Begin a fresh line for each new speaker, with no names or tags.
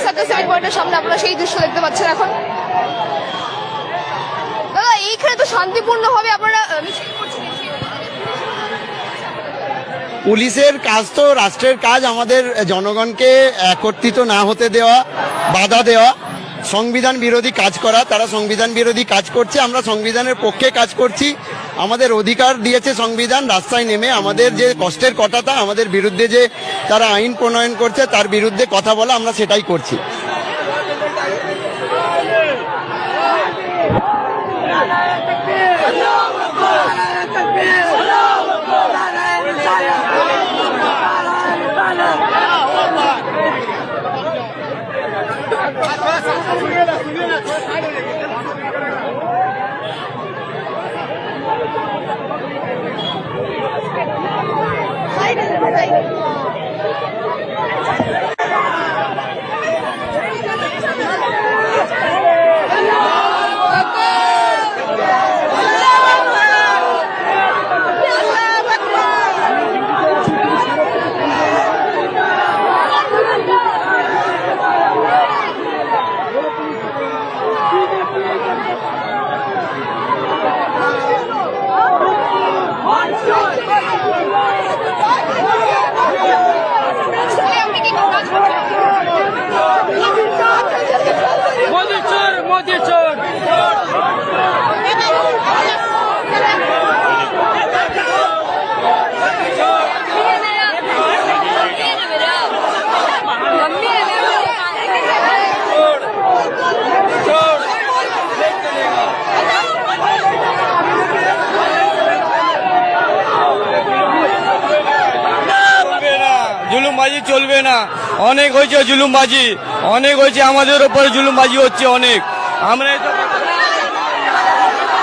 ছাত্র সেমিট পয়েন্টের সামনে আপনারা সেই দৃশ্য দেখতে পাচ্ছেন এখন। দাদা এইখানে তো শান্তিপূর্ণ ভাবে আপনারা মিছিল করছেন,
পুলিশের কাজ তো রাষ্ট্রের কাজ আমাদের জনগণকে একত্রিত না হতে দেওয়া, বাধা দেওয়া, সংবিধান বিরোধী কাজ করা। তারা সংবিধান বিরোধী কাজ করছে, আমরা সংবিধানের পক্ষে কাজ করছি। আমাদের অধিকার দিয়েছে সংবিধান, রাস্তায় নেমে আমাদের যে কষ্টের কথাটা, আমাদের বিরুদ্ধে যে তারা আইন প্রণয়ন করছে তার বিরুদ্ধে কথা বলা, আমরা সেটাই করছি।
জুলুমবাজি চলবে না, অনেক হয়েছে জুলুমবাজি, অনেক হয়েছে, আমাদের উপরে জুলুমবাজি হচ্ছে অনেক। আমরা